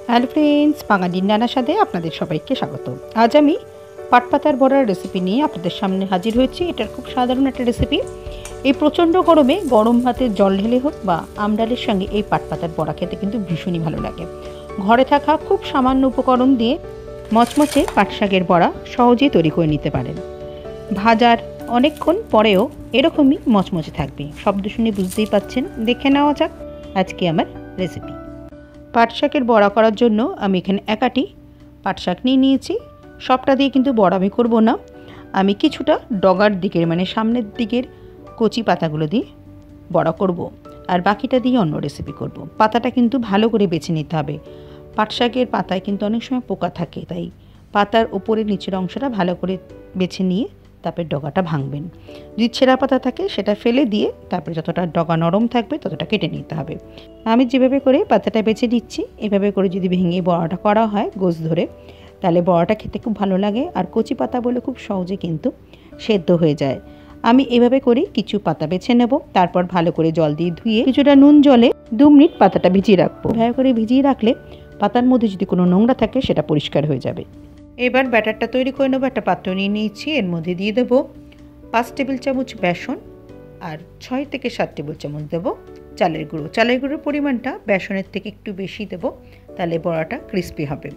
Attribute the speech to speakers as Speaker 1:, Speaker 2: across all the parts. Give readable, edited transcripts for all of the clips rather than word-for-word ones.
Speaker 1: Hello friends, বাঙালির নানার সাথে আপনাদের সবাইকে স্বাগত। আজ আমি পাটপাতার বড়ার রেসিপি নিয়ে আপনাদের সামনে হাজির হয়েছি। এটার খুব সাধারণ একটা রেসিপি। এই প্রচণ্ড গরমে গরম ভাতে জল ঢেলে হোক বা আমডালের সঙ্গে এই পাটপাতার বড়া খেতে কিন্তু ভীষণই ভালো লাগে। ঘরে থাকা খুব সামান্য উপকরণ দিয়ে মচমচে পাট শাকের বড়া সহজেই তৈরি করে নিতে পারেন। ভাজার অনেকক্ষণ পরেও এরকমই মচমচে থাকবে। শব্দ শুনে বুঝতেই পাচ্ছেন। দেখে নেওয়া যাক আজকে আমার রেসিপি। পাট শাকের বড়া করার জন্য আমি এখানে একাটি পাট শাক নিয়েছি। সবটা দিয়ে কিন্তু বড়া আমি করবো না। আমি কিছুটা ডগার দিকের মানে সামনের দিকের কচি পাতাগুলো দিয়ে বড়া করব, আর বাকিটা দিয়ে অন্য রেসিপি করব। পাতাটা কিন্তু ভালো করে বেছে নিতে হবে। পাট শাকের পাতায় কিন্তু অনেক সময় পোকা থাকে, তাই পাতার উপরের নিচের অংশটা ভালো করে বেছে নিয়ে তারপরে ডগাটা ভাঙবেন। যদি ছেঁড়া পাতা থাকে সেটা ফেলে দিয়ে তারপরে যতটা ডগা নরম থাকবে ততটা কেটে নিতে হবে। আমি যেভাবে করে পাতাটা বেছে নিচ্ছি, এভাবে করে যদি ভেঙে বড়াটা করা হয় গোছ ধরে, তাহলে বড়াটা খেতে খুব ভালো লাগে। আর কচি পাতা বলে খুব সহজে কিন্তু সেদ্ধ হয়ে যায়। আমি এভাবে করে কিছু পাতা বেছে নেব, তারপর ভালো করে জল দিয়ে ধুয়ে কিছুটা নুন জলে 2 মিনিট পাতাটা ভিজিয়ে রাখবো। ভালো করে ভিজিয়ে রাখলে পাতার মধ্যে যদি কোনো নোংরা থাকে সেটা পরিষ্কার হয়ে যাবে। এবার ব্যাটারটা তৈরি করে নেবো। একটা পাত্র নিয়ে নিয়েছি, এর মধ্যে দিয়ে দেবো 5 টেবিল চামচ বেসন আর 6 থেকে 7 টেবিল চামচ দেবো চালের গুঁড়ো। চালের গুঁড়োর পরিমাণটা বেসনের থেকে একটু বেশি দেবো, তাহলে বড়াটা ক্রিস্পি হবে।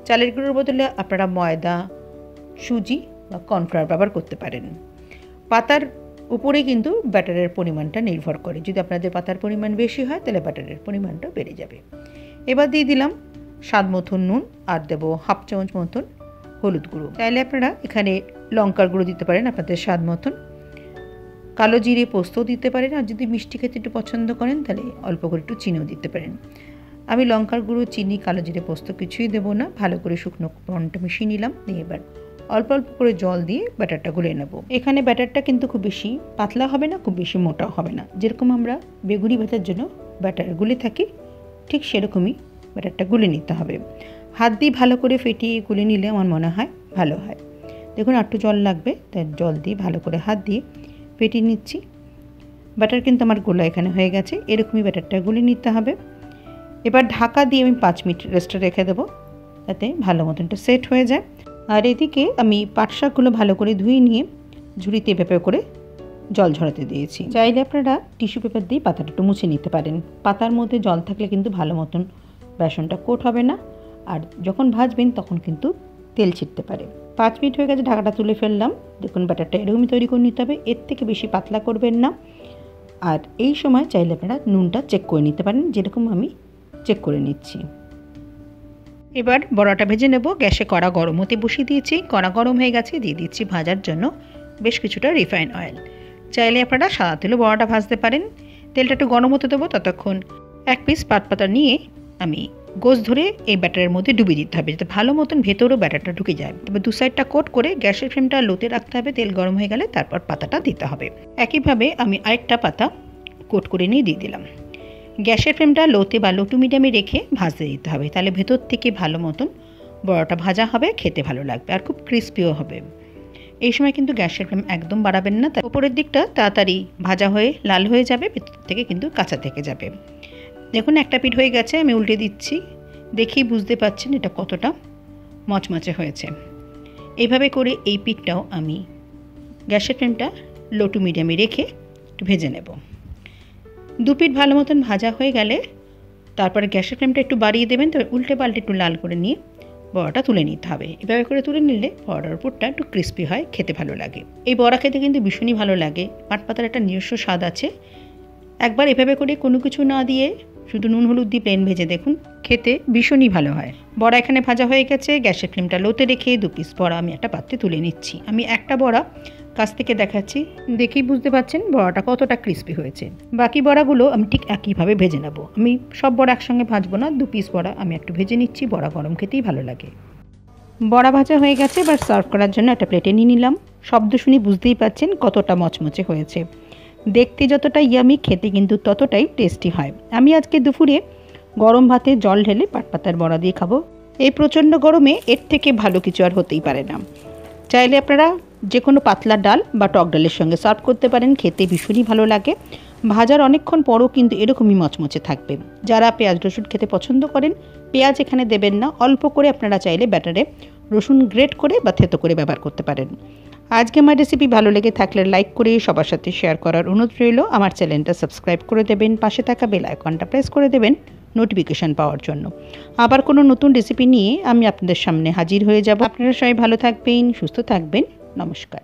Speaker 1: চালের গুঁড়োর বদলে আপনারা ময়দা, সুজি বা কর্নফ্লাওয়ার ব্যবহার করতে পারেন। পাতার উপরে কিন্তু ব্যাটারের পরিমাণটা নির্ভর করে। যদি আপনাদের পাতার পরিমাণ বেশি হয় তাহলে ব্যাটারের পরিমাণটা বেড়ে যাবে। এবার দিয়ে দিলাম স্বাদ মতন নুন আর দেবো 1/2 চামচ মতন হলুদ গুঁড়ো। চাইলে আপনারা এখানে লঙ্কার গুঁড়ো দিতে পারেন আপনাদের স্বাদ মতন। কালো জিরে পোস্তও দিতে পারেন, আর যদি মিষ্টি খেতে একটু পছন্দ করেন তাহলে অল্প করে একটু চিনিও দিতে পারেন। আমি লঙ্কার গুঁড়ো, চিনি, কালো জিরে পোস্ত কিছুই দেবো না। ভালো করে শুকনো উপকরণটা মিশিয়ে নিলাম। নিয়ে এবার অল্প অল্প করে জল দিয়ে ব্যাটারটা গুলে নেব। এখানে ব্যাটারটা কিন্তু খুব বেশি পাতলা হবে না, খুব বেশি মোটাও হবে না। যেরকম আমরা বেগুনি ভাতের জন্য ব্যাটার গুলে থাকি ঠিক সেরকমই ব্যাটারটা গুলে নিতে হবে। হাত দিয়ে ভালো করে ফেটিয়ে গুলে নিলে আমার মনে হয় ভালো হয়। দেখুন একটু জল লাগবে, তাই জল দিয়ে ভালো করে হাত দিয়ে ফেটিয়ে নিচ্ছি। ব্যাটার কিন্তু আমার গোলা এখানে হয়ে গেছে। এরকমই ব্যাটারটা গুলে নিতে হবে। এবার ঢাকা দিয়ে আমি 5 মিনিট রেস্টে রেখে দেবো, যাতে ভালো মতন একটু সেট হয়ে যায়। আর এদিকে আমি পাট শাকগুলো ভালো করে ধুয়ে নিয়ে ঝুড়িতে এভাবে করে জল ঝরাতে দিয়েছি। চাইলে আপনারা টিস্যু পেপার দিয়ে পাতাটা একটু মুছে নিতে পারেন। পাতার মধ্যে জল থাকলে কিন্তু ভালো মতন বেসনটা কোট হবে না, আর যখন ভাজবেন তখন কিন্তু তেল ছিটতে পারে। 5 মিনিট হয়ে গেছে, ঢাকাটা তুলে ফেললাম। দেখুন ব্যাটারটা এরকমই তৈরি করে নিতে হবে, এর থেকে বেশি পাতলা করবেন না। আর এই সময় চাইলে আপনারা নুনটা চেক করে নিতে পারেন, যেরকম আমি চেক করে নিচ্ছি। এবার বড়াটা ভেজে নেব। গ্যাসে কড়া গরম হতে বসিয়ে দিয়েছি। কড়া গরম হয়ে গেছে, দিয়ে দিচ্ছি ভাজার জন্য বেশ কিছুটা রিফাইন অয়েল। চাইলে আপনারা সাদা তেলেও বড়াটা ভাজতে পারেন। তেলটা একটু গরম হতে দেবো। ততক্ষণ 1 পিস পাটপাতা নিয়ে আমি গোছ ধরে এই ব্যাটারের মধ্যে ডুবিয়ে দিতে হবে, যাতে ভালো মতন ভেতরেও ব্যাটারটা ঢুকে যায়। তবে 2 সাইডটা কোট করে গ্যাসের ফ্লেমটা লোতে রাখতে হবে। তেল গরম হয়ে গেলে তারপর পাতাটা দিতে হবে। একইভাবে আমি আরেকটা পাতা কোট করে নিয়ে দিয়ে দিলাম। গ্যাসের ফ্লেমটা লোতে বা লো টু মিডিয়ামে রেখে ভাজতে দিতে হবে, তাহলে ভেতর থেকে ভালো মতন বড়াটা ভাজা হবে, খেতে ভালো লাগবে আর খুব ক্রিস্পিও হবে। এই সময় কিন্তু গ্যাসের ফ্লেম একদম বাড়াবেন না, তাই উপরের দিকটা তাড়াতাড়ি ভাজা হয়ে লাল হয়ে যাবে, ভেতর থেকে কিন্তু কাঁচা থেকে যাবে। দেখুন একটা পিঠ হয়ে গেছে, আমি উল্টে দিচ্ছি। দেখেই বুঝতে পারছেন এটা কতটা মচমচে হয়েছে। এইভাবে করে এই পিঠটাও আমি গ্যাসের ফ্লেমটা লো টু মিডিয়ামে রেখে একটু ভেজে নেব। 2 পিঠ ভালো মতন ভাজা হয়ে গেলে তারপরে গ্যাসের ফ্লেমটা একটু বাড়িয়ে দেবেন। তবে উল্টে পাল্টে একটু লাল করে নিয়ে বড়াটা তুলে নিতে হবে। এভাবে করে তুলে নিলে বড়ার উপরটা একটু ক্রিস্পি হয়, খেতে ভালো লাগে। এই বড়া খেতে কিন্তু ভীষণই ভালো লাগে। পাটপাতার একটা নিজস্ব স্বাদ আছে। একবার এভাবে করে কোনো কিছু না দিয়ে শুধু নুন হলুদ দিয়ে প্লেন ভেজে দেখুন, খেতে ভীষণই ভালো হয়। বড়া এখানে ভাজা হয়ে গেছে। গ্যাসের ফ্লেমটা লোতে রেখে 2 পিস বড়া আমি একটা পাত্রে তুলে নিচ্ছি। আমি একটা বড়া কাছ থেকে দেখাচ্ছি, দেখেই বুঝতে পারছেন বড়াটা কতটা ক্রিস্পি হয়েছে। বাকি বড়াগুলো আমি ঠিক একইভাবে ভেজে নেব। আমি সব বড়া একসঙ্গে ভাজবো না, 2 পিস বড়া আমি একটু ভেজে নিচ্ছি। বড়া গরম খেতেই ভালো লাগে। বড়া ভাজা হয়ে গেছে, এবার সার্ভ করার জন্য একটা প্লেটে নিয়ে নিলাম। শব্দ শুনে বুঝতেই পারছেন কতটা মচমচে হয়েছে। দেখতে যতটা ইয়ামি, খেতে কিন্তু ততটাই টেস্টি হয়। আমি আজকে দুপুরে গরম ভাতে জল ঢেলে পাটপাতার বড়া দিয়ে খাবো। এই প্রচণ্ড গরমে এর থেকে ভালো কিছু আর হতেই পারে না। চাইলে আপনারা যে কোনো পাতলা ডাল বা টক ডালের সঙ্গে সার্ভ করতে পারেন, খেতে ভীষণই ভালো লাগে। ভাজার অনেকক্ষণ পরও কিন্তু এরকমই মচমচে থাকবে। যারা পেঁয়াজ রসুন খেতে পছন্দ করেন, পেঁয়াজ এখানে দেবেন না, অল্প করে আপনারা চাইলে ব্যাটারে রসুন গ্রেট করে বা থেতো করে ব্যবহার করতে পারেন। আজকে আমার রেসিপি ভালো লেগে থাকলে লাইক করে সবার সাথে শেয়ার করার অনুরোধ রইল। আমার চ্যানেলটা সাবস্ক্রাইব করে দেবেন, পাশে থাকা বেল আইকনটা প্রেস করে দেবেন নোটিফিকেশান পাওয়ার জন্য। আবার কোনো নতুন রেসিপি নিয়ে আমি আপনাদের সামনে হাজির হয়ে যাব। আপনারা সবাই ভালো থাকবেন, সুস্থ থাকবেন। নমস্কার।